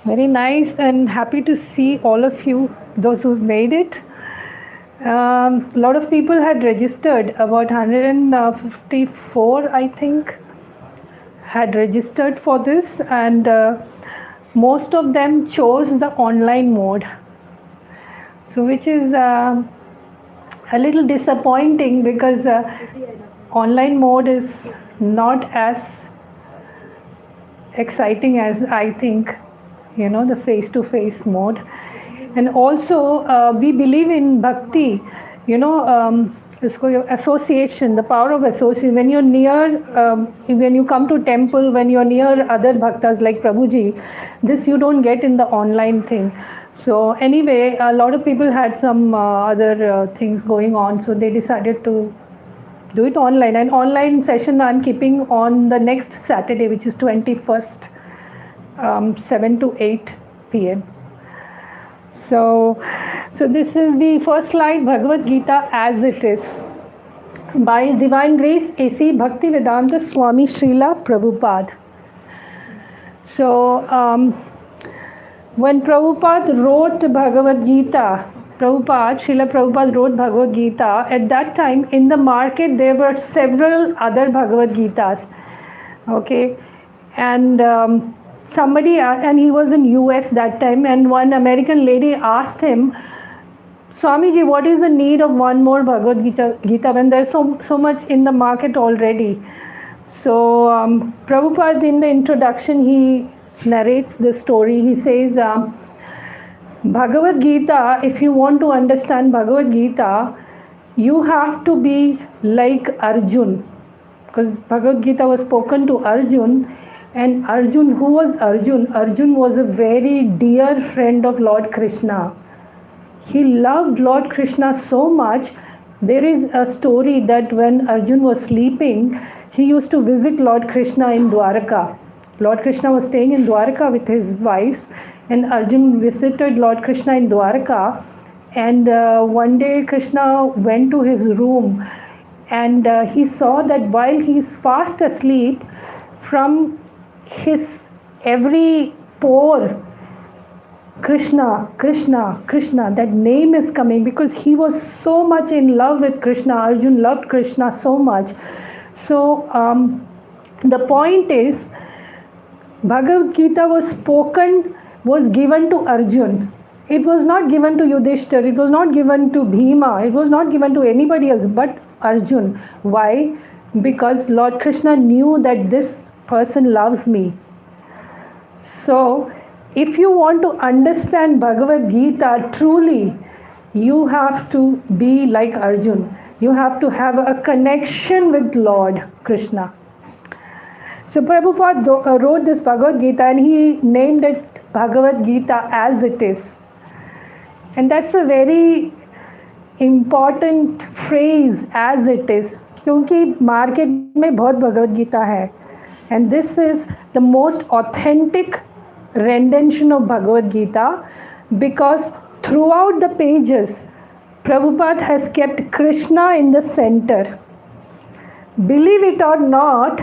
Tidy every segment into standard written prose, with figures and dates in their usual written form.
Very nice and happy to see all of you, those who've made it. A lot of people had registered, about 154, I think, had registered for this, and most of them chose the online mode. So, which is a little disappointing because online mode is not as exciting as I think, the face-to-face mode. And also, we believe in bhakti, association, the power of association. When you're near, when you come to temple, when you're near other bhaktas like Prabhuji, this you don't get in the online thing. So anyway, a lot of people had some other things going on, so they decided to do it online. And online session I'm keeping on the next Saturday, which is 21st, 7 to 8 p.m. So this is the first slide, Bhagavad Gita as it is. By His Divine Grace, A.C. Bhaktivedanta Swami Srila Prabhupada. So when Prabhupada wrote Bhagavad Gita, Srila Prabhupada wrote Bhagavad Gita, at that time in the market there were several other Bhagavad Gitas. Okay, and somebody, and he was in US that time, and one American lady asked him, Swamiji, what is the need of one more Bhagavad Gita when there's so much in the market already? So Prabhupada, in the introduction, he narrates the story. He says, Bhagavad Gita, if you want to understand Bhagavad Gita, you have to be like Arjun, because Bhagavad Gita was spoken to Arjun. And Arjun, who was Arjun? Arjun was a very dear friend of Lord Krishna. He loved Lord Krishna so much. There is a story that when Arjun was sleeping, he used to visit Lord Krishna in Dwarka. Lord Krishna was staying in Dwarka with his wives, and Arjun visited Lord Krishna in Dwarka. And one day Krishna went to his room, and he saw that while he is fast asleep, from his every pore, Krishna, Krishna, Krishna, that name is coming, because he was so much in love with Krishna. Arjun loved Krishna so much. So the point is, Bhagavad Gita was given to Arjun. It was not given to Yudhishthir, it was not given to Bhima, it was not given to anybody else but Arjun. Why? Because Lord Krishna knew that this person loves me. So if you want to understand Bhagavad Gita truly, you have to be like Arjun. You have to have a connection with Lord Krishna. So Prabhupada wrote this Bhagavad Gita, and he named it Bhagavad Gita as it is. And that's a very important phrase, as it is. क्योंकि market में बहुत भगवद गीता है. And this is the most authentic rendition of Bhagavad Gita, because throughout the pages, Prabhupada has kept Krishna in the center. Believe it or not,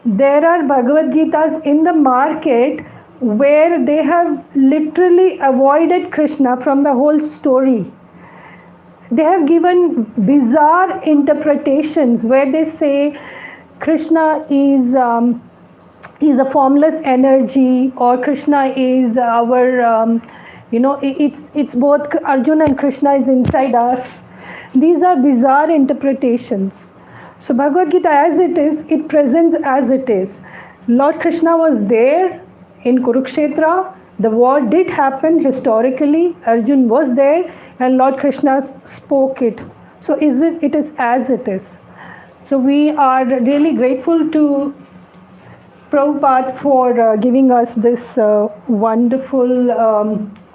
there are Bhagavad Gitas in the market where they have literally avoided Krishna from the whole story. They have given bizarre interpretations where they say Krishna is a formless energy, or Krishna is our, it's both Arjuna and Krishna is inside us. These are bizarre interpretations. So Bhagavad Gita as it is, it presents as it is. Lord Krishna was there in Kurukshetra. The war did happen historically. Arjun was there, and Lord Krishna spoke it. So it is as it is. So we are really grateful to Prabhupada for giving us this wonderful,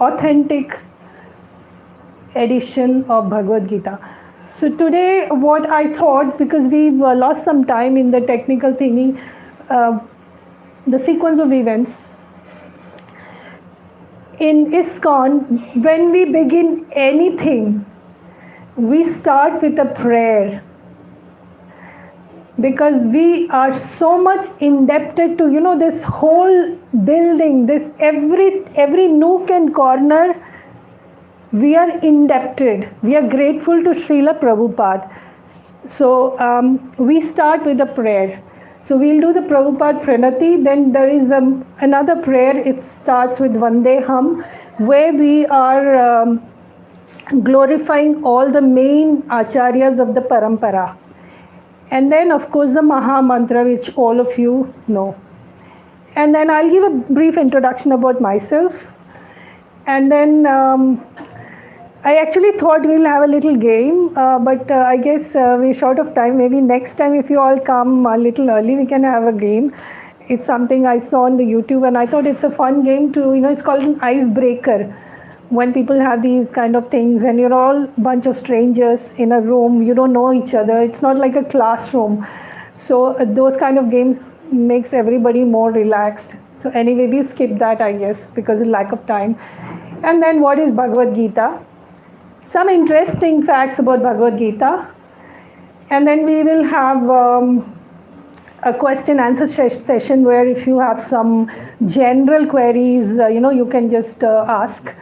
authentic edition of Bhagavad Gita. So today what I thought, because we've lost some time in the technical thingy, the sequence of events. In ISKCON, when we begin anything, we start with a prayer. because we are so much indebted to, this whole building, this every nook and corner. We are indebted. We are grateful to Srila Prabhupada. So we start with a prayer. So we'll do the Prabhupada Pranati. Then there is another prayer. It starts with Vandeham, where we are glorifying all the main acharyas of the parampara. And then, of course, the Maha Mantra, which all of you know. And then I'll give a brief introduction about myself. And then I actually thought we'll have a little game, but I guess we're short of time. Maybe next time, if you all come a little early, we can have a game. It's something I saw on the YouTube, and I thought it's a fun game to, it's called an icebreaker. When people have these kind of things and you're all a bunch of strangers in a room, you don't know each other. It's not like a classroom. So those kind of games makes everybody more relaxed. So anyway, we skip that, I guess, because of lack of time. And then what is Bhagavad Gita? Some interesting facts about Bhagavad Gita. And then we will have a question answer session where if you have some general queries, you can just ask.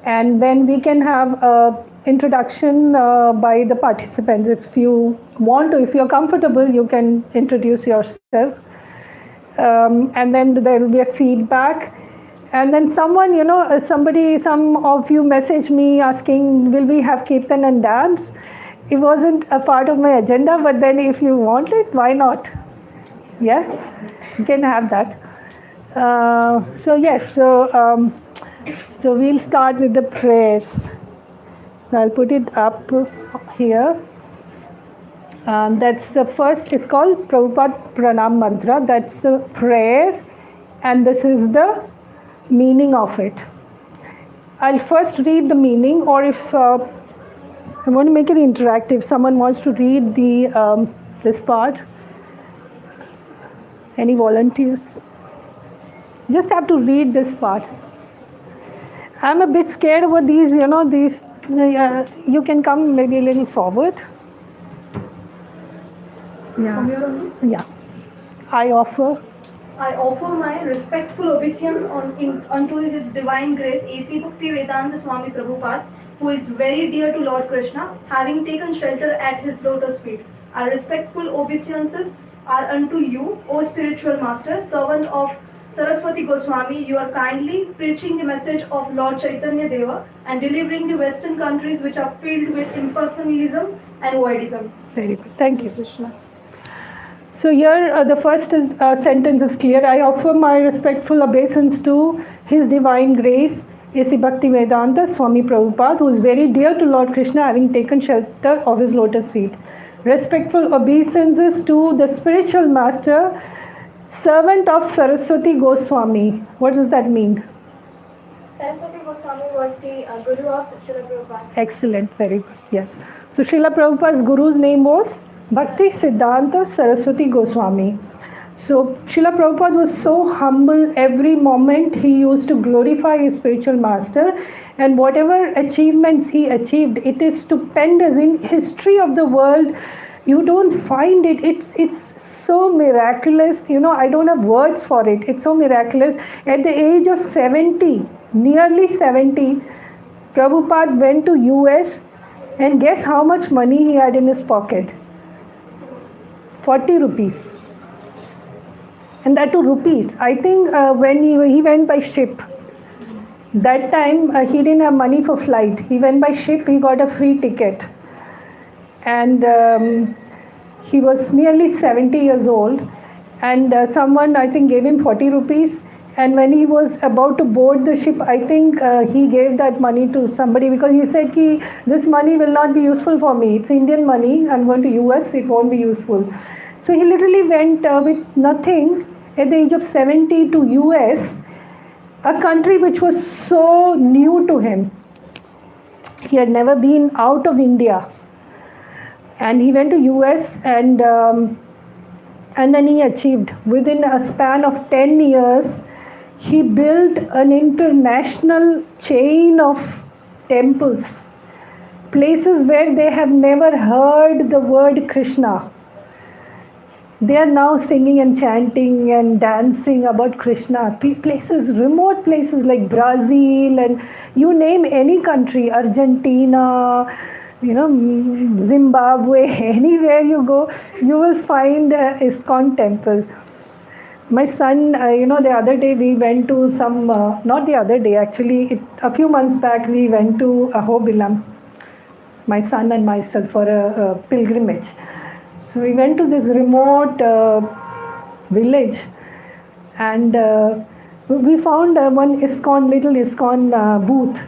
And then we can have an introduction by the participants. If you want to, if you're comfortable, you can introduce yourself. And then there will be a feedback. And then someone, some of you messaged me asking, will we have Kirtan and dance? It wasn't a part of my agenda, but then if you want it, why not? Yeah, you can have that. So we'll start with the prayers. So I'll put it up here. That's the first, it's called Prabhupada Pranam Mantra. That's the prayer, and this is the meaning of it. I'll first read the meaning, or if I want to make it interactive, someone wants to read the this part. Any volunteers? Just have to read this part. I'm a bit scared about these, you can come maybe a little forward. Yeah. From your own? Yeah. I offer my respectful obeisance unto His Divine Grace A.C. Bhaktivedanta Swami Prabhupada, who is very dear to Lord Krishna, having taken shelter at His lotus feet. Our respectful obeisances are unto you, O spiritual master, servant of Saraswati Goswami. You are kindly preaching the message of Lord Chaitanya Deva and delivering the Western countries which are filled with impersonalism and voidism. Very good. Thank you, Krishna. So here the first sentence is clear. I offer my respectful obeisance to His Divine Grace, A.C. Bhaktivedanta Swami Prabhupada, who is very dear to Lord Krishna, having taken shelter of His lotus feet. Respectful obeisances to the spiritual master, servant of Saraswati Goswami. What does that mean? Saraswati Goswami was the guru of Srila Prabhupada. Excellent, very good. Yes. So Srila Prabhupada's guru's name was Bhakti Siddhanta Saraswati Goswami. So Srila Prabhupada was so humble. Every moment he used to glorify his spiritual master, and whatever achievements he achieved, it is stupendous. In history of the world, you don't find it. It's so miraculous. I don't have words for it. It's so miraculous. At the age of 70, nearly 70, Prabhupada went to US, and guess how much money he had in his pocket? 40 rupees. And that too rupees. I think when he went by ship, that time he didn't have money for flight. He went by ship, he got a free ticket. And he was nearly 70 years old. And someone, I think, gave him 40 rupees. And when he was about to board the ship, I think he gave that money to somebody, because he said, this money will not be useful for me. It's Indian money. I'm going to US. It won't be useful. So he literally went with nothing at the age of 70 to US, a country which was so new to him. He had never been out of India. And he went to US, and then he achieved, within a span of 10 years, he built an international chain of temples, places where they have never heard the word Krishna. They are now singing and chanting and dancing about Krishna. Places, remote places like Brazil, and you name any country, Argentina, Zimbabwe, anywhere you go, you will find ISKCON temple. My son, the other day we went to some, not the other day, actually, a few months back we went to Ahobilam, my son and myself, for a pilgrimage. So we went to this remote village, and we found one little ISKCON booth.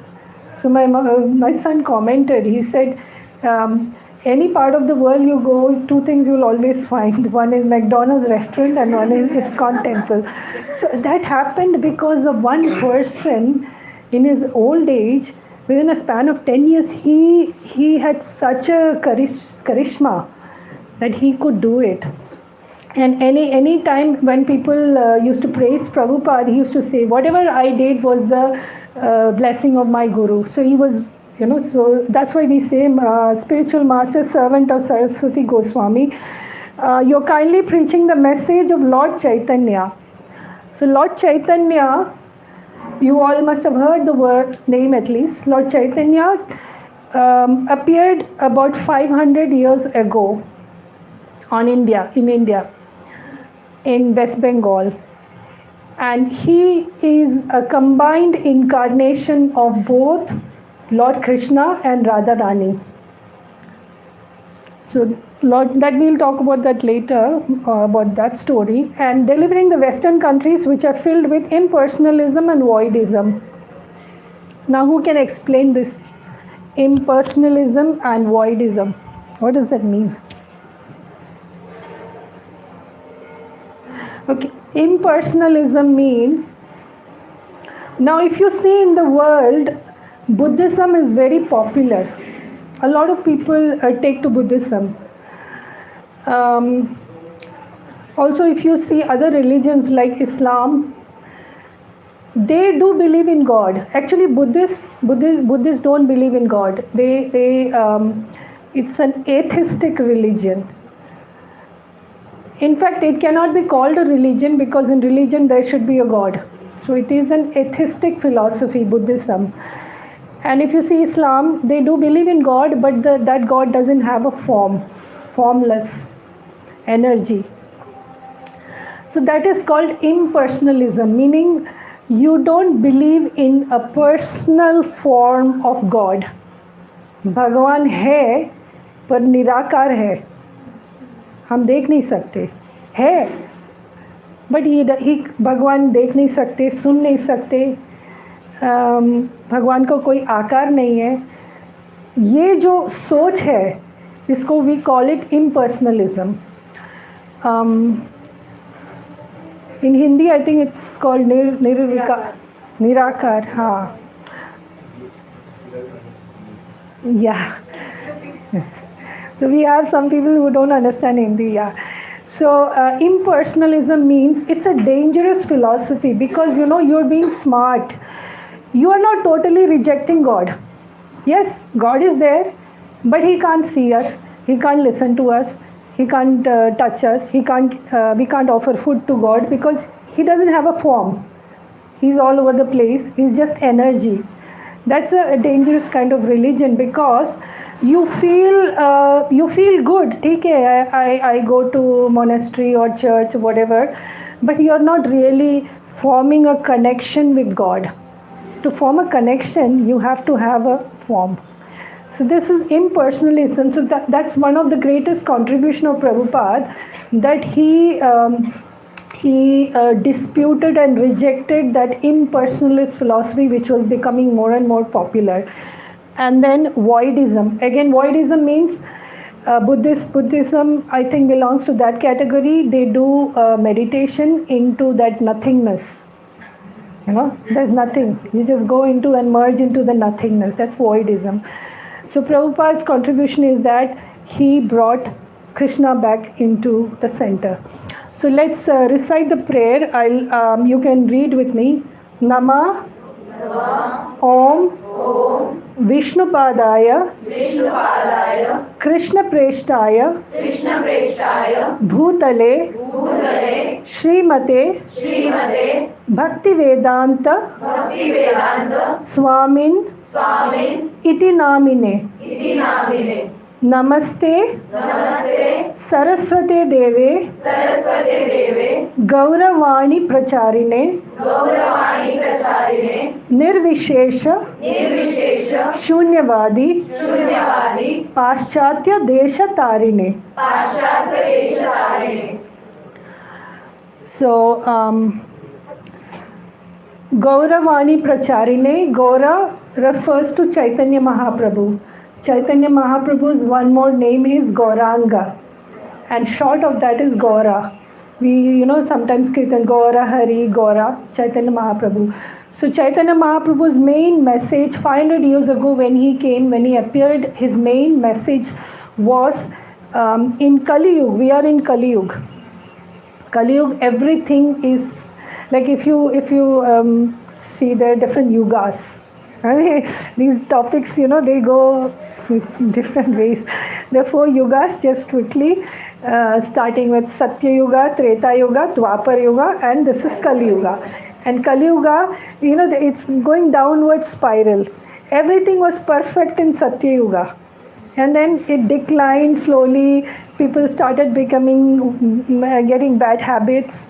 So my son commented, he said, any part of the world you go, two things you'll always find. One is McDonald's restaurant and one is ISKCON temple. So that happened because of one person in his old age. Within a span of 10 years, he had such a charisma that he could do it. And any time when people used to praise Prabhupada, he used to say, whatever I did was the blessing of my Guru. So he was, so that's why we say spiritual master, servant of Saraswati Goswami. You're kindly preaching the message of Lord Chaitanya. So Lord Chaitanya, you all must have heard the word name at least. Lord Chaitanya appeared about 500 years ago in India, in West Bengal. And he is a combined incarnation of both Lord Krishna and Radharani. So that we'll talk about that later, about that story. And delivering the Western countries which are filled with impersonalism and voidism. Now who can explain this impersonalism and voidism? What does that mean? Okay, impersonalism means, now if you see in the world, Buddhism is very popular. A lot of people take to Buddhism. Also, if you see other religions like Islam, they do believe in God. Actually, Buddhists don't believe in God. It's an atheistic religion. In fact, it cannot be called a religion because in religion there should be a God. So it is an atheistic philosophy, Buddhism. And if you see Islam, they do believe in God, but that God doesn't have a form, formless energy. So that is called impersonalism, meaning you don't believe in a personal form of God. भगवान है पर निराकार है, हम देख नहीं सकते, है बट ही भगवान देख नहीं सकते, सुन नहीं सकते, भगवान को कोई आकार नहीं है. ये जो सोच है इसको we call it impersonalism. In Hindi I think it's called निराकार. हाँ, yeah. So we have some people who don't understand Hindi. Yeah. So impersonalism means it's a dangerous philosophy because you're being smart. You are not totally rejecting God. Yes, God is there, but He can't see us. He can't listen to us. He can't touch us. We can't offer food to God because He doesn't have a form. He's all over the place. He's just energy. That's a dangerous kind of religion because you feel good. Okay, I go to monastery or church, whatever, but you're not really forming a connection with God. To form a connection, you have to have a form. So this is impersonalism. So that's one of the greatest contribution of Prabhupada, that he disputed and rejected that impersonalist philosophy which was becoming more and more popular. And then voidism. Again, voidism means Buddhism, I think, belongs to that category. They do meditation into that nothingness. There's nothing. You just go into and merge into the nothingness. That's voidism. So Prabhupada's contribution is that he brought Krishna back into the center. So let's recite the prayer. You can read with me. Nama Om Vishnupadaya Krishna Preshtaya Bhutale Srimate Bhakti Vedanta Swamin Iti Namine Namaste Saraswate Deve Gauravani Pracharine Nirvishesha Shunyavadi Paschatya Desha Tarine. So, Gauravani Pracharine, Gaura refers to Chaitanya Mahaprabhu. Chaitanya Mahaprabhu's one more name is Gauranga, and short of that is Gaura. We, sometimes kirtan Gaura, Hari, Gaura, Chaitanya Mahaprabhu. So Chaitanya Mahaprabhu's main message 500 years ago when he appeared, his main message was in Kali Yuga. We are in Kali Yuga. Kali Yuga, everything is like if you see there are different yugas. These topics, they go different ways. The 4 yugas, just quickly, starting with Satya Yuga, Treta Yuga, Dwapar Yuga, and this is Kali Yuga. And Kali Yuga, it's going downward spiral. Everything was perfect in Satya Yuga. And then it declined slowly. People started getting bad habits.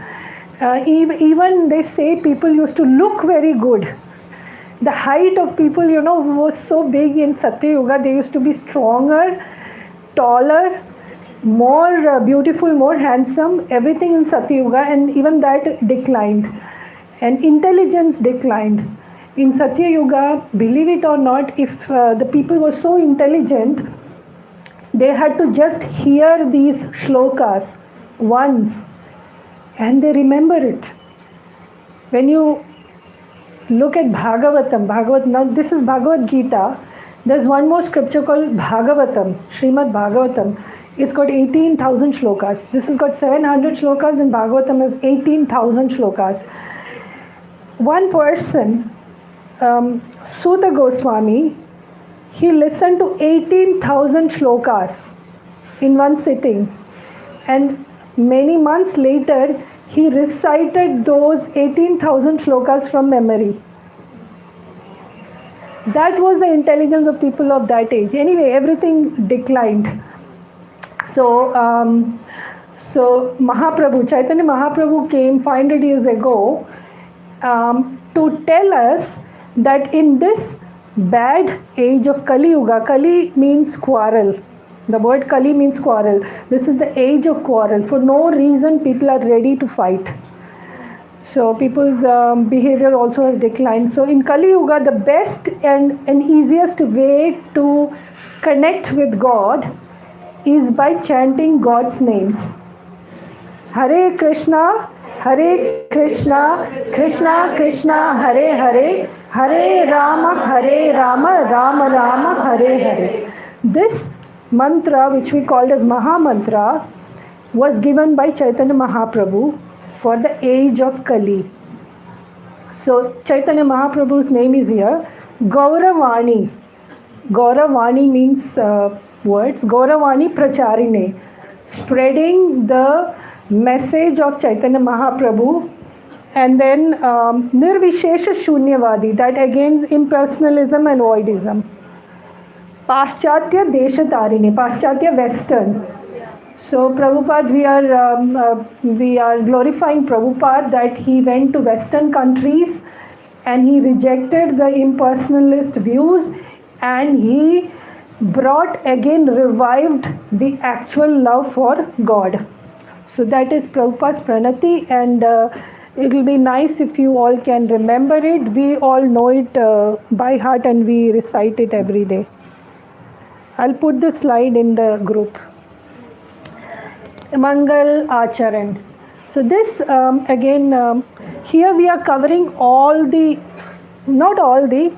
Even they say people used to look very good. The height of people, who was so big in Satya Yuga, they used to be stronger, taller, more beautiful, more handsome, everything in Satya Yuga, and even that declined. And intelligence declined. In Satya Yuga, believe it or not, if the people were so intelligent, they had to just hear these shlokas once and they remember it. When you look at Bhagavatam, now this is Bhagavad Gita, there's one more scripture called Bhagavatam, Srimad Bhagavatam. It's got 18,000 shlokas. This has got 700 shlokas and Bhagavatam has 18,000 shlokas. One person, Suta Goswami, he listened to 18,000 shlokas in one sitting, and many months later he recited those 18,000 shlokas from memory. That was the intelligence of people of that age. Anyway, everything declined. So Mahaprabhu, Chaitanya Mahaprabhu came 500 years ago to tell us that in this bad age of Kali Yuga, Kali means quarrel. The word Kali means quarrel. This is the age of quarrel. For no reason, people are ready to fight. So people's behavior also has declined. So in Kali Yuga, the best and easiest way to connect with God is by chanting God's names. Hare Krishna, Krishna Krishna, Hare Hare, Hare Rama, Rama Rama, Hare Hare. This mantra, which we called as Maha Mantra, was given by Chaitanya Mahaprabhu for the age of Kali. So Chaitanya Mahaprabhu's name is here. Gauravani. Gauravani means words. Gauravani Pracharine. Spreading the message of Chaitanya Mahaprabhu. And then Nirvishesha Shunyavadi. That again is impersonalism and voidism. Paschatya Desha Tarine. Paschatya Western. So Prabhupada, we are glorifying Prabhupada that he went to Western countries and he rejected the impersonalist views and he revived the actual love for God. So that is Prabhupada's Pranati, and it will be nice if you all can remember it. We all know it by heart and we recite it every day. I'll put the slide in the group. Mangal Acharan. So this here we are covering not all the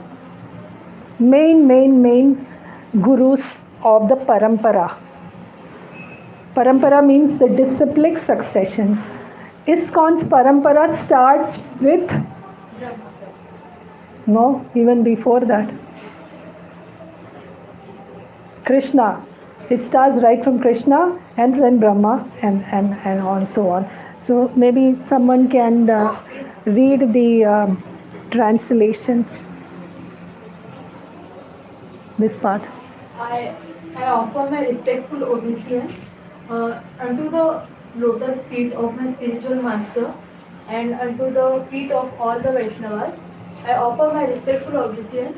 main gurus of the parampara. Parampara means the disciplic succession. ISKCON's parampara starts with No, even before that. Krishna. It starts right from Krishna and then Brahma and on so on. So maybe someone can read the translation, this part. I, I offer my respectful obeisance unto the lotus feet of my spiritual master and unto the feet of all the Vaishnavas. I offer my respectful obeisance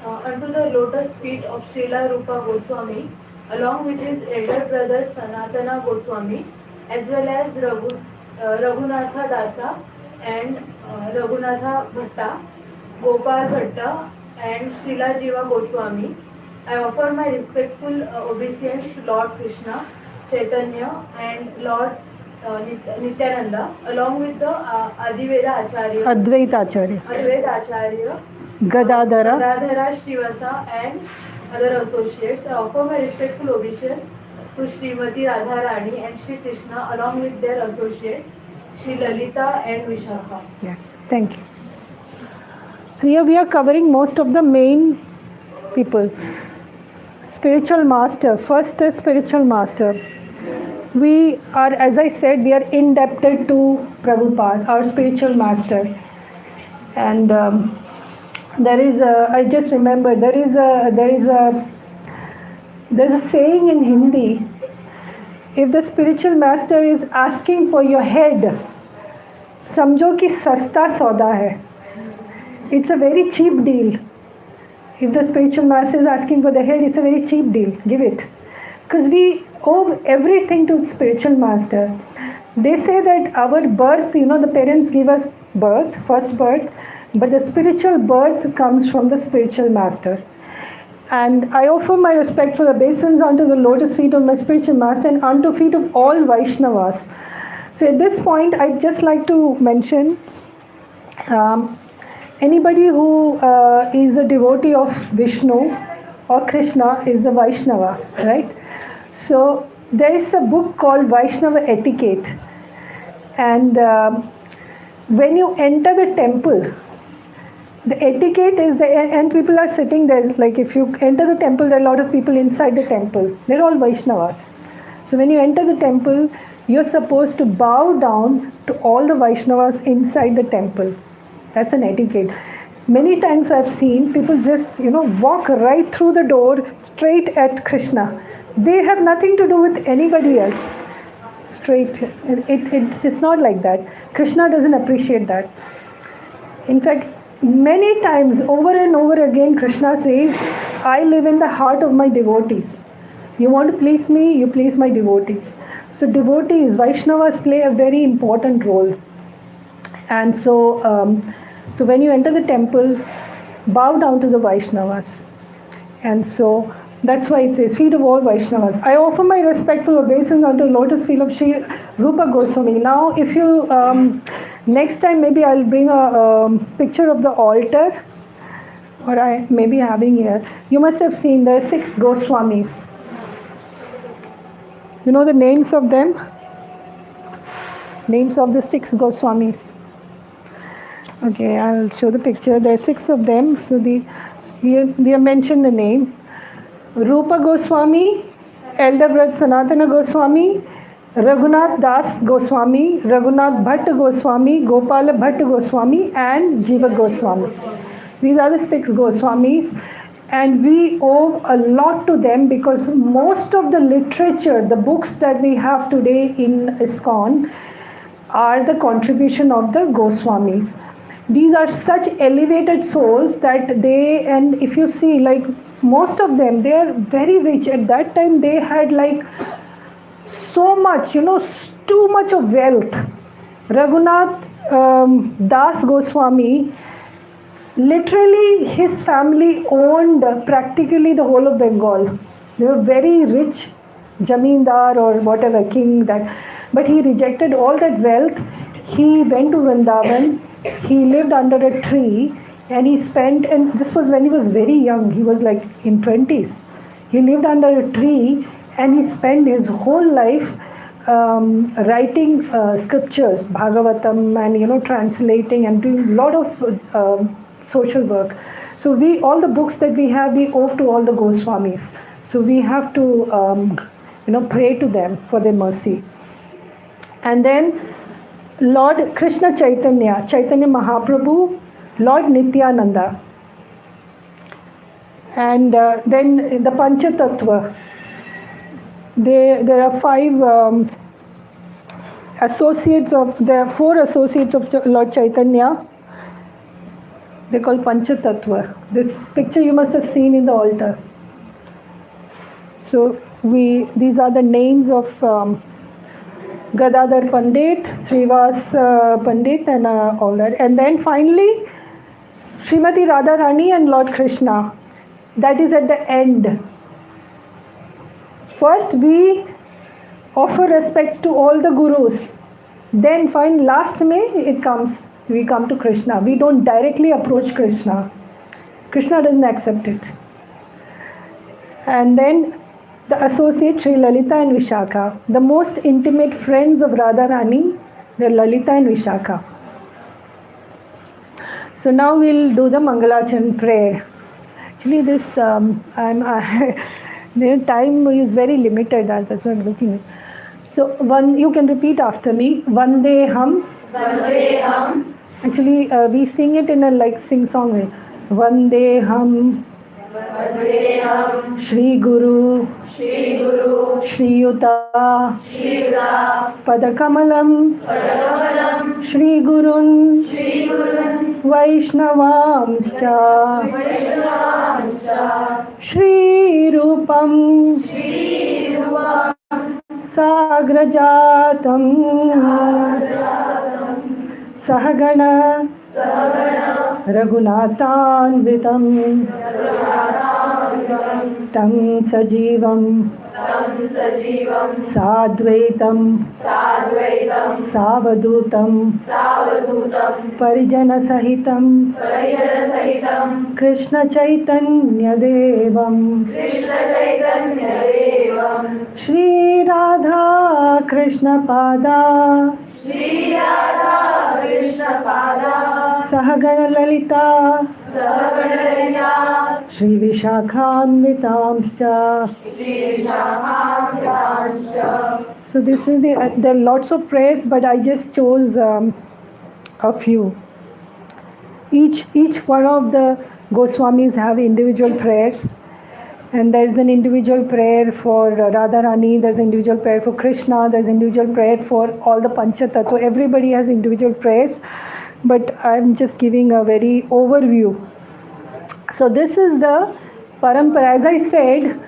unto the lotus feet of Srila Rupa Goswami along with his elder brother Sanatana Goswami as well as Raghunatha Dasa and Raghunatha Bhatta, Gopal Bhatta and Srila Jiva Goswami. I offer my respectful obeisance to Lord Krishna, Chaitanya and Lord Nityananda along with the Adiveda Acharya, Advaita Acharya, Gadadhara, Srivasa and other associates. I offer my respectful obeisance to Srimati Radharani and Sri Krishna along with their associates, Sri Lalita and Vishakha. Yes, thank you. So here we are covering most of the main people. Spiritual master, first is spiritual master. We are, as I said, we are indebted to Prabhupada, our spiritual master. And there is a, I just remember, there's a saying in Hindi, if the spiritual master is asking for your head, समझो कि सस्ता सौदा है. It's a very cheap deal. If the spiritual master is asking for the head, it's a very cheap deal. Give it. Because we owe everything to the spiritual master. They say that our birth, the parents give us birth, first birth, but the spiritual birth comes from the spiritual master. And I offer my respectful obeisance unto the lotus feet of my spiritual master and unto feet of all Vaishnavas. So at this point, I'd just like to mention anybody who is a devotee of Vishnu or Krishna is a Vaishnava, right? So there is a book called Vaishnava Etiquette. And when you enter the temple, the etiquette is and people are sitting there, like if you enter the temple, there are a lot of people inside the temple. They're all Vaishnavas. So when you enter the temple, you're supposed to bow down to all the Vaishnavas inside the temple. That's an etiquette. Many times I've seen people just, walk right through the door straight at Krishna. They have nothing to do with anybody else. Straight. It's not like that. Krishna doesn't appreciate that. In fact, many times over and over again, Krishna says, I live in the heart of my devotees. You want to please me, you please my devotees. So devotees, Vaishnavas play a very important role. And so, so when you enter the temple, bow down to the Vaishnavas. And so that's why it says, feet of all Vaishnavas. I offer my respectful obeisance unto the lotus feet of Sri Rupa Goswami. Now, if you, next time maybe I'll bring a picture of the altar, or I may be having here. You must have seen there are 6 Goswamis. You know the names of them? Names of the 6 Goswamis. Okay, I'll show the picture. There are 6 of them. So we have mentioned the name. Rupa Goswami, Elder Brother Sanatana Goswami, Raghunath Das Goswami, Raghunath Bhatt Goswami, Gopala Bhatt Goswami and Jiva Goswami. These are the 6 Goswamis, and we owe a lot to them because most of the literature, the books that we have today in ISKCON are the contribution of the Goswamis. These are such elevated souls that they, and if you see, like most of them, they are very rich. At that time they had like so much, too much of wealth. Raghunath Das Goswami, literally his family owned practically the whole of Bengal. They were very rich, Jamindar or whatever, king that. But he rejected all that wealth. He went to Vrindavan. He lived under a tree and he spent, and this was when he was very young, he was like in 20s. He lived under a tree and he spent his whole life writing scriptures, Bhagavatam, and translating and doing a lot of social work. So all the books that we have, we owe to all the Goswamis. So we have to, pray to them for their mercy. And then Lord Krishna Chaitanya Mahaprabhu, Lord Nityananda. And then the Panchatattva. There are four associates of Lord Chaitanya. They're called Panchatattva. This picture you must have seen in the altar. So these are the names of Gadadhar Pandit, Srivas Pandit, and all that. And then finally, Srimati Radharani and Lord Krishna. That is at the end. First, we offer respects to all the gurus. Then, last we come to Krishna. We don't directly approach Krishna. Krishna doesn't accept it. And then the associate Sri Lalita and Vishakha. The most intimate friends of Radharani, they're Lalita and Vishakha. So now we'll do the Mangalachan prayer. Actually, this the time is very limited. That's what I'm looking at. So you can repeat after me. Vandeham. Vandeham. Actually, we sing it in a sing-song way. Vandeham. Vandeham. Shri Guru. Shri Guru. Shri Yuta. Shri Yuta. Padakamalam. Padakamalam. Shri Gurun. Shri Gurun. Vaishnavamscha. Vaishnavamscha. Shri Rupam. Shri Rupam. Sagrajatam. Sahagana. Raghunathanvitam. Tam sajivam. Sadvaitam. Savadutam. Parijana sahitam. Krishna Chaitanya Devam. Shri Radha Krishna Pada. Sahagana Lalita. Shri Vishakhanvitamscha. So this is there are lots of prayers, but I just chose a few. Each one of the Goswamis have individual prayers, and there is an individual prayer for Radharani, there's an individual prayer for Krishna, there's an individual prayer for all the Panchatattva. Everybody has individual prayers, but I'm just giving a very overview. So this is the parampara. As I said,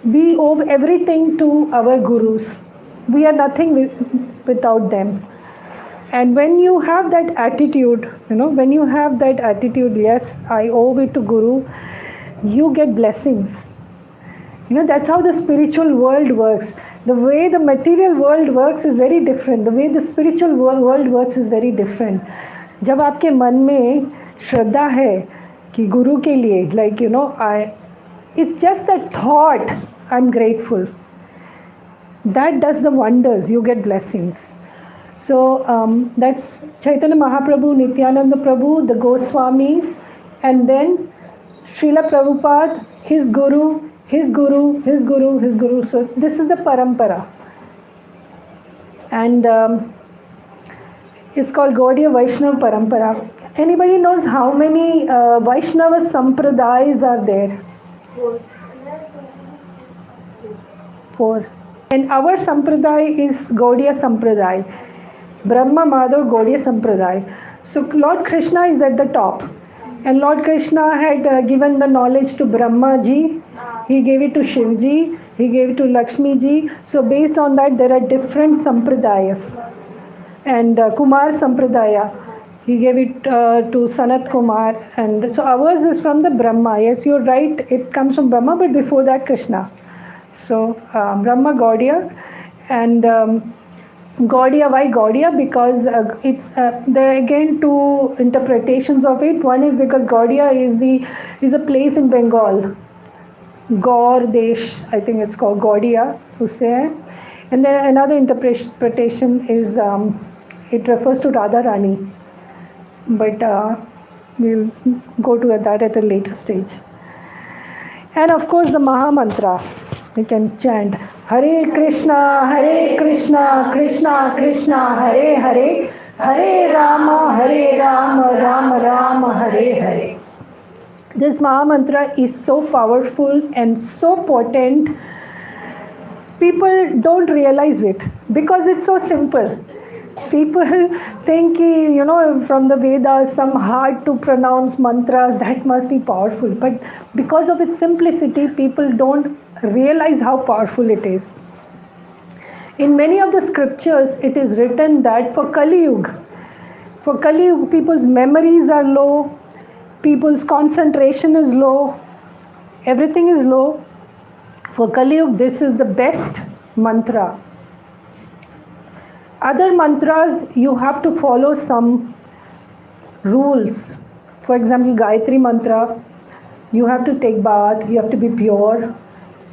we owe everything to our gurus. We are nothing without them. And when you have that attitude, yes, I owe it to Guru, you get blessings. That's how the spiritual world works. The way the material world works is very different. The way the spiritual world works is very different. जब आपके मन में श्रद्धा है कि गुरु के लिए, it's just that thought, I'm grateful. That does the wonders. You get blessings. So that's Chaitanya Mahaprabhu, Nityananda Prabhu, the Goswamis, and then Srila Prabhupada, his guru, his guru, his guru, his guru. So this is the parampara. And it's called Gaudiya Vaishnava Parampara. Anybody knows how many Vaishnava Sampradayas are there? 4. And our Sampradaya is Gaudiya Sampradaya. Brahma Madhav Gaudiya Sampradaya. So Lord Krishna is at the top. And Lord Krishna had given the knowledge to Brahma ji. He gave it to Shiv ji. He gave it to Lakshmi ji. So based on that, there are different Sampradayas. And Kumar Sampradaya, he gave it to Sanat Kumar. And so ours is from the Brahma. Yes, you're right. It comes from Brahma, but before that, Krishna. So Brahma Gaudiya. And Gaudiya, why Gaudiya? Because there are again two interpretations of it. One is because Gaudiya is a place in Bengal. Gaur Desh, I think it's called Gaudiya. And then another interpretation is it refers to Radharani. But we'll go to that at a later stage. And of course the Maha Mantra. We can chant Hare Krishna, Krishna Krishna, Hare Hare, Hare Rama, Rama Rama, Hare Hare. This Maha Mantra is so powerful and so potent. People don't realize it because it's so simple. People think, from the Vedas, some hard to pronounce mantras, that must be powerful. But because of its simplicity, people don't realize how powerful it is. In many of the scriptures, it is written that for Kali Yuga, people's memories are low, people's concentration is low, everything is low. For Kali Yuga, this is the best mantra. Other mantras, you have to follow some rules. For example, Gayatri mantra, you have to take bath, you have to be pure.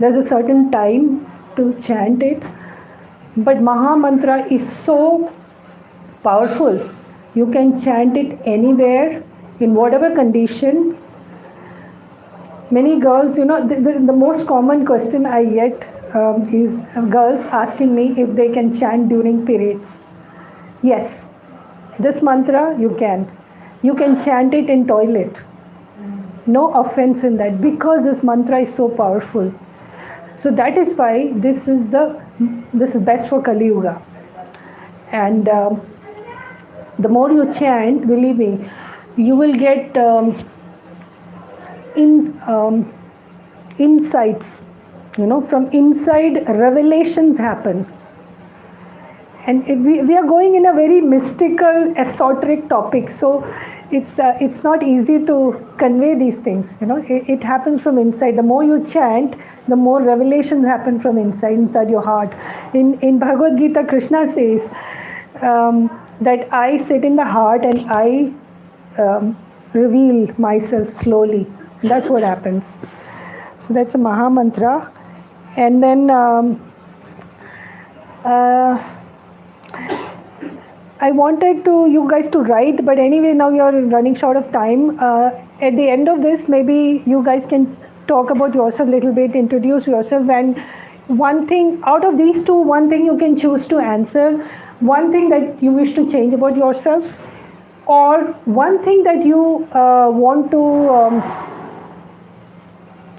There's a certain time to chant it. But Maha Mantra is so powerful. You can chant it anywhere, in whatever condition. Many girls, the most common question I get is girls asking me if they can chant during periods. Yes, this mantra you can. You can chant it in toilet. No offense in that, because this mantra is so powerful. So that is why this is best for Kali Yuga. And the more you chant, believe me, you will get insights. From inside, revelations happen. And we are going in a very mystical, esoteric topic. So it's not easy to convey these things. It happens from inside. The more you chant, the more revelations happen from inside your heart. In Bhagavad Gita, Krishna says that I sit in the heart and I reveal myself slowly. That's what happens. So that's a Maha Mantra. And then I wanted you guys to write, but anyway, now you're running short of time. At the end of this, maybe you guys can talk about yourself a little bit, introduce yourself, and one thing, out of these two, one thing you can choose to answer, one thing that you wish to change about yourself, or one thing that you want to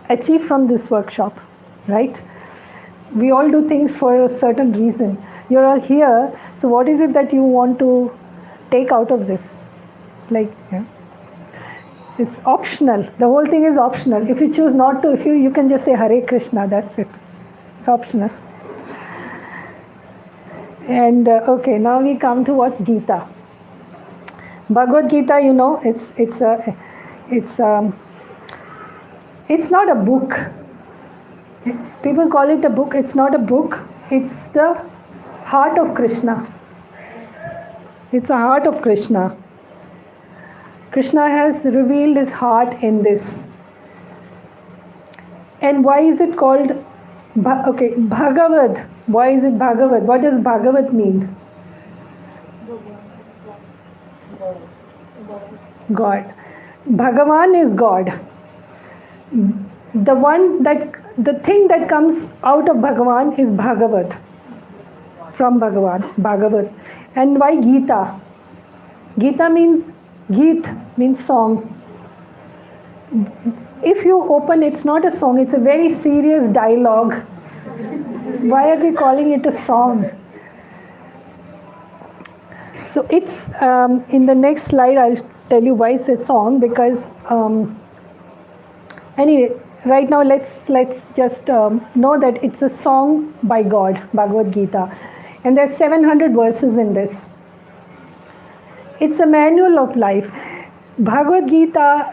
achieve from this workshop, right? We all do things for a certain reason. You're all here, so what is it that you want to take out of this? It's optional. The whole thing is optional. If you choose not to, you can just say Hare Krishna, that's it. It's optional. And okay, now we come to what's Gita. Bhagavad Gita, it's not a book. People call it a book. It's not a book. It's the heart of Krishna. It's a heart of Krishna. Krishna has revealed his heart in this. And why is it called Bhagavad? Why is it Bhagavad? What does Bhagavad mean? God. Bhagavan is God. The thing that comes out of Bhagavan is Bhagavad. From Bhagavan, Bhagavad. And why Gita? Gita means Geet, means song. If you open, it's not a song, it's a very serious dialogue. Why are we calling it a song? So it's, in the next slide, I'll tell you why it's a song, because, anyway, right now let's just know that it's a song by God, Bhagavad Gita. And there's 700 verses in this. It's a manual of life. Bhagavad Gita,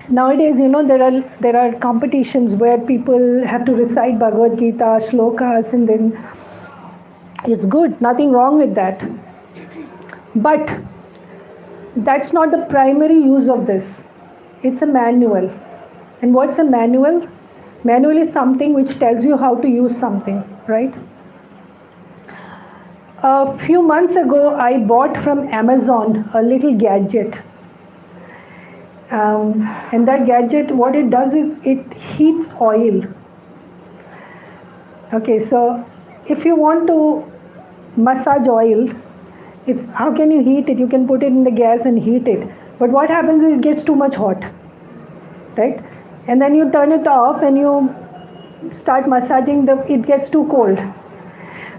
nowadays, there are competitions where people have to recite Bhagavad Gita, shlokas, and then it's good, nothing wrong with that. But that's not the primary use of this. It's a manual. And what's a manual? Manual is something which tells you how to use something, right? A few months ago, I bought from Amazon a little gadget. And that gadget, what it does is it heats oil. Okay, so if you want to massage oil, how can you heat it? You can put it in the gas and heat it. But what happens is it gets too much hot, right? And then you turn it off and you start massaging, it gets too cold.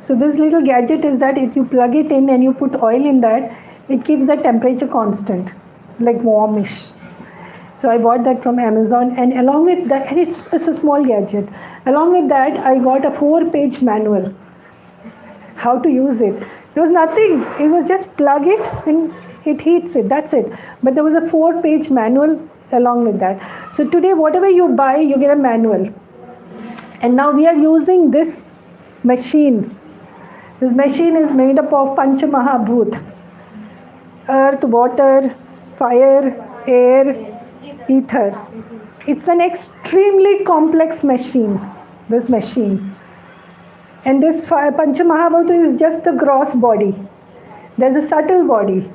So this little gadget is that if you plug it in and you put oil in that, it keeps the temperature constant, like warmish. So I bought that from Amazon, and along with that, and it's a small gadget. Along with that, I got a 4-page manual how to use it. There was nothing. It was just plug it and it heats it. That's it. But there was a 4-page manual along with that. So today, whatever you buy, you get a manual. And now we are using this machine. This machine is made up of Pancha Mahabhut: earth, water, fire, air, ether. It's an extremely complex machine, this machine. And this Pancha Mahabhut is just the gross body. There's a subtle body: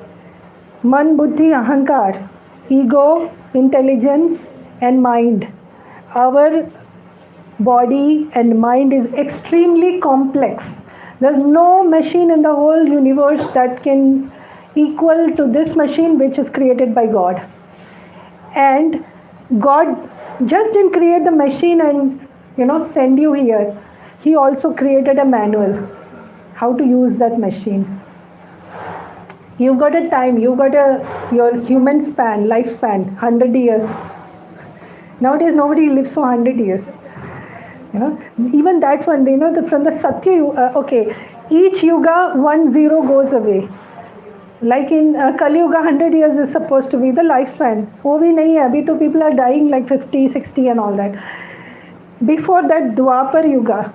Man, Buddhi, Ahankar, ego, intelligence, and mind. Our body and mind is extremely complex. There's no machine in the whole universe that can equal to this machine, which is created by God. And God just didn't create the machine and send you here. He also created a manual how to use that machine. You've got a time, your human span, lifespan, 100 years. Nowadays nobody lives for 100 years. Even that one, from the Satya Yuga, okay, each yuga 1 0 goes away. Like in Kali Yuga, 100 years is supposed to be the lifespan. वो भी नहीं है, अभी तो people are dying like 50, 60 and all that. Before that, Dwapar Yuga,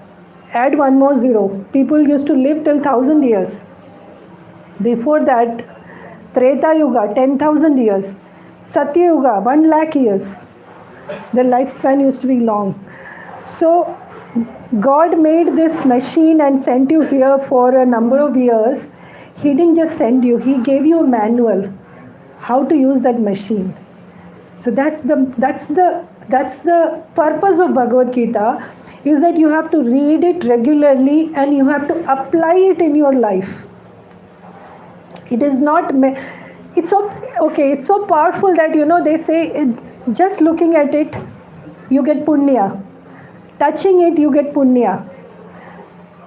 add 1 more 0. People used to live till 1,000 years. Before that, Treta Yuga, 10,000 years. Satya Yuga, 1 lakh years. The lifespan used to be long. So God made this machine and sent you here for a number of years. He didn't just send you, He gave you a manual how to use that machine. So that's the purpose of Bhagavad Gita, is that you have to read it regularly and you have to apply it in your life. It is not, it's so powerful that they say just looking at it you get punya. Touching it, you get punya.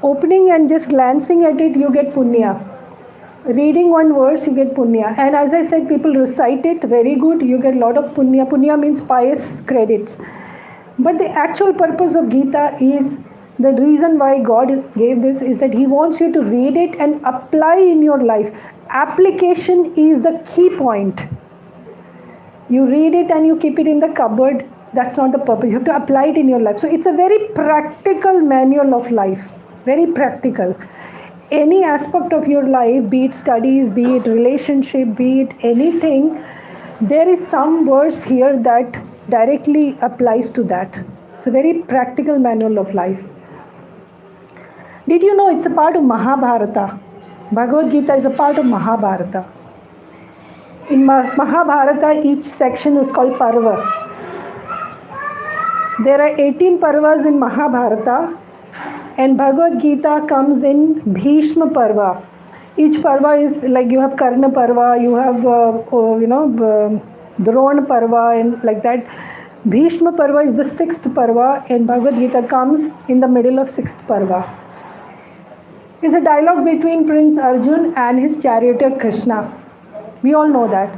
Opening and just glancing at it, you get punya. Reading one verse, you get punya. And as I said, people recite it very good, you get a lot of punya. Punya means pious credits. But the actual purpose of Gita is, the reason why God gave this is that He wants you to read it and apply in your life. Application is the key point. You read it and you keep it in the cupboard. That's not the purpose. You have to apply it in your life. So it's a very practical manual of life. Very practical. Any aspect of your life, be it studies, be it relationship, be it anything, there is some verse here that directly applies to that. It's a very practical manual of life. Did you know it's a part of Mahabharata? Bhagavad Gita is a part of Mahabharata. In Mahabharata, each section is called Parva. There are 18 Parvas in Mahabharata, and Bhagavad Gita comes in Bhishma Parva. Each Parva is like, you have Karna Parva, you have Drona Parva, and like that. Bhishma Parva is the 6th Parva, and Bhagavad Gita comes in the middle of 6th Parva. It's a dialogue between Prince Arjun and his charioteer Krishna. We all know that.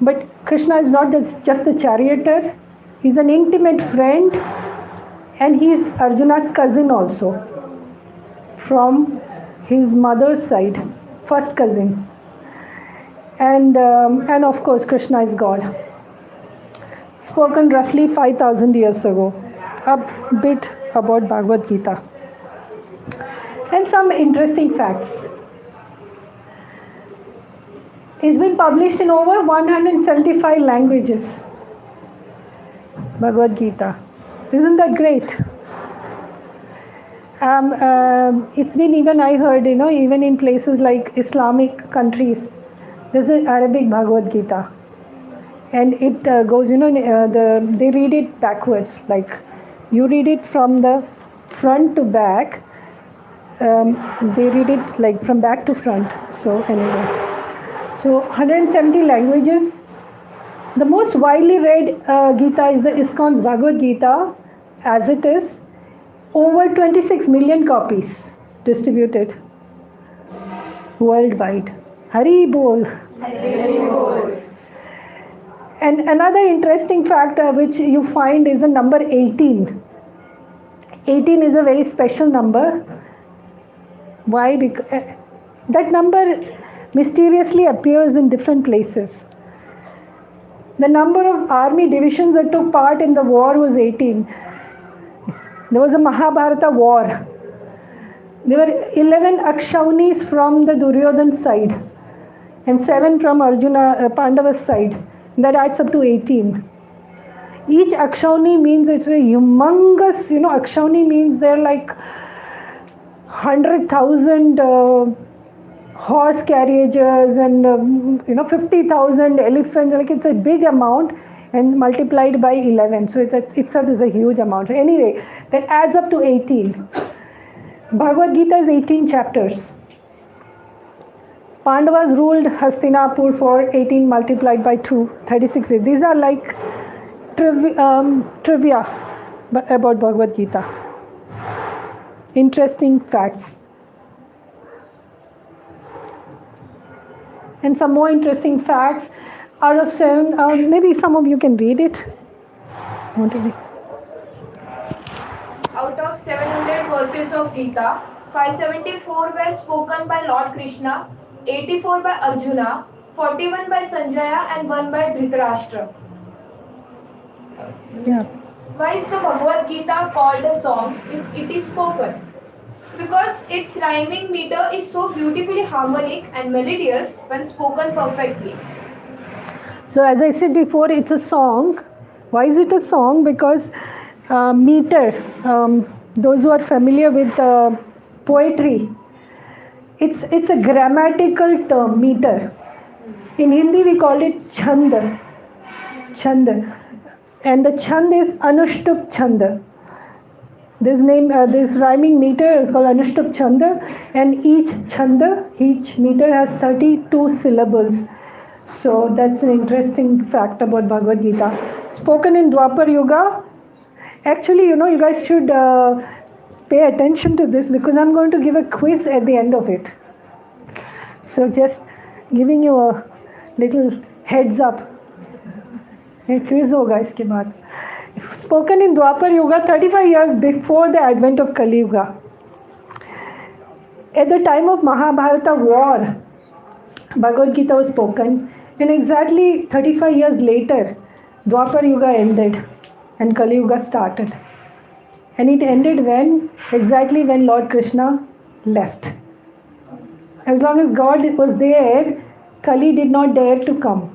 But Krishna is not just the charioteer, he's an intimate friend, and he's Arjuna's cousin also, from his mother's side, first cousin. And of course, Krishna is God. Spoken roughly 5,000 years ago. A bit about Bhagavad Gita. And some interesting facts. It's been published in over 175 languages. Bhagavad Gita. Isn't that great? It's been, even I heard, even in places like Islamic countries, there's an Arabic Bhagavad Gita. and it goes, they read it backwards, like you read it from the front to back, they read it like from back to front. So anyway, so 170 languages. The most widely read Gita is the ISKCON's Bhagavad Gita, as it is. Over 26 million copies distributed worldwide. Hari Bol. Hari Bol. And another interesting fact which you find is the number 18. 18 is a very special number. Why? Because that number mysteriously appears in different places. The number of army divisions that took part in the war was 18. There was a Mahabharata war. There were 11 Akshaunis from the Duryodhan side and 7 from Arjuna, Pandava's side. That adds up to 18. Each Akshauni means it's a humongous, Akshauni means they're like 100,000 horse carriages and 50,000 elephants. Like it's a big amount, and multiplied by 11. So it itself is a huge amount. Anyway, that adds up to 18. Bhagavad Gita is 18 chapters. Pandavas ruled Hastinapur for 18 multiplied by 2, 36. These are like trivia about Bhagavad Gita. Interesting facts. And some more interesting facts. Out of 7, maybe some of you can read it. Want to read? Out of 700 verses of Gita, 574 were spoken by Lord Krishna, 84 by Arjuna, 41 by Sanjaya, and 1 by Dhritarashtra. Yeah. Why is the Bhagavad Gita called a song if it is spoken? Because its rhyming meter is so beautifully harmonic and melodious when spoken perfectly. So as I said before, it's a song. Why is it a song? Because meter, those who are familiar with poetry, it's a grammatical term, meter. In Hindi we call it chand. And the chand is anushtup chand. This rhyming meter is called anushtup chand, and each meter has 32 syllables. So that's an interesting fact about Bhagavad Gita. Spoken in Dwapar Yuga. Actually, you guys should pay attention to this, because I'm going to give a quiz at the end of it. So just giving you a little heads up. एक quiz होगा इसके बाद. Spoken in Dwapar Yuga, 35 years before the advent of Kali Yuga. At the time of Mahabharata war, Bhagavad Gita was spoken, and exactly 35 years later, Dwapar Yuga ended and Kali Yuga started. And it ended exactly when Lord Krishna left. As long as God was there, Kali did not dare to come.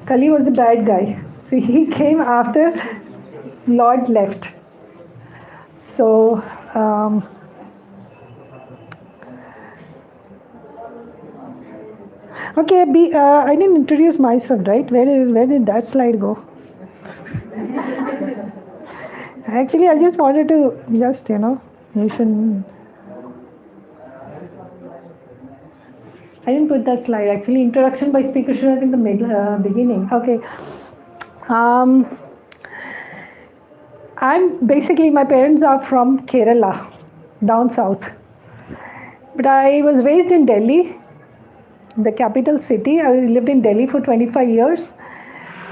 Kali was the bad guy. So he came after Lord left. So, okay, I didn't introduce myself, right? Where did that slide go? Actually, I just wanted to you should. I didn't put that slide. Actually, introduction by speaker should have been the beginning. Okay. My parents are from Kerala, down south. But I was raised in Delhi, the capital city. I lived in Delhi for 25 years.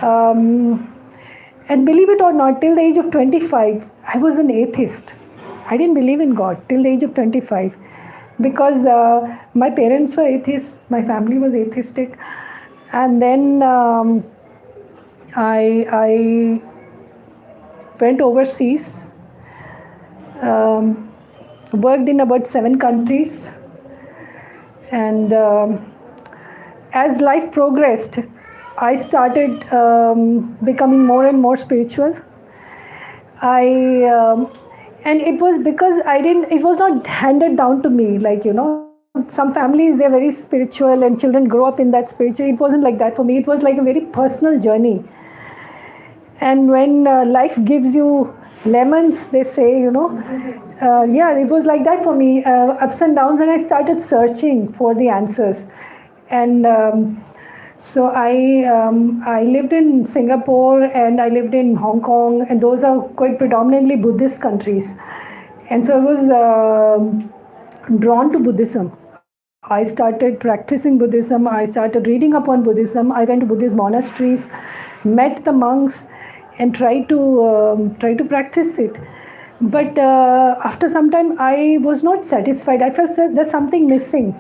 And believe it or not, till the age of 25, I was an atheist. I didn't believe in God till the age of 25. Because my parents were atheists, my family was atheistic. And then I went overseas, worked in about 7 countries, and as life progressed, I started becoming more and more spiritual. And it was because it was not handed down to me, some families, they're very spiritual and children grow up in that spiritual. It wasn't like that for me. It was like a very personal journey. And when life gives you lemons, they say, yeah, it was like that for me, ups and downs, and I started searching for the answers. And so I lived in Singapore and I lived in Hong Kong, and those are quite predominantly Buddhist countries. And so I was drawn to Buddhism. I started practicing Buddhism. I started reading upon Buddhism. I went to Buddhist monasteries, met the monks, and tried to practice it. But after some time, I was not satisfied. I felt that there's something missing.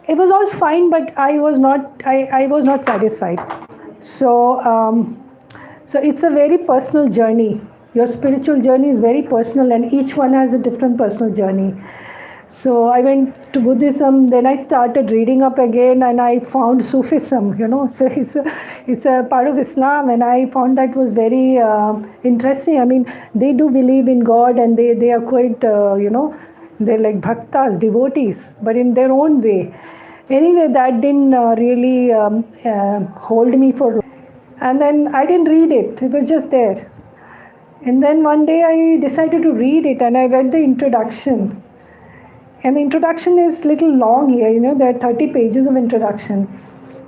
It was all fine, but I was not satisfied. So it's a very personal journey. Your spiritual journey is very personal, and each one has a different personal journey. So I went to Buddhism, then I started reading up again, and I found Sufism, So it's a part of Islam, and I found that was very interesting. I mean, they do believe in God, and they are quite, they're like bhaktas, devotees, but in their own way. Anyway, that didn't really hold me for. And then I didn't read it. It was just there. And then one day I decided to read it, and I read the introduction. And the introduction is little long here, there are 30 pages of introduction.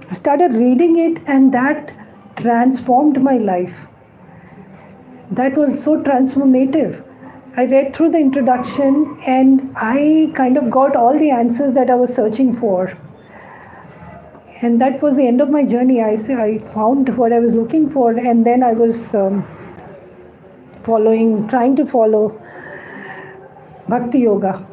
I started reading it, and that transformed my life. That was so transformative. I read through the introduction, and I kind of got all the answers that I was searching for. And that was the end of my journey. I found what I was looking for, and then I was trying to follow Bhakti Yoga.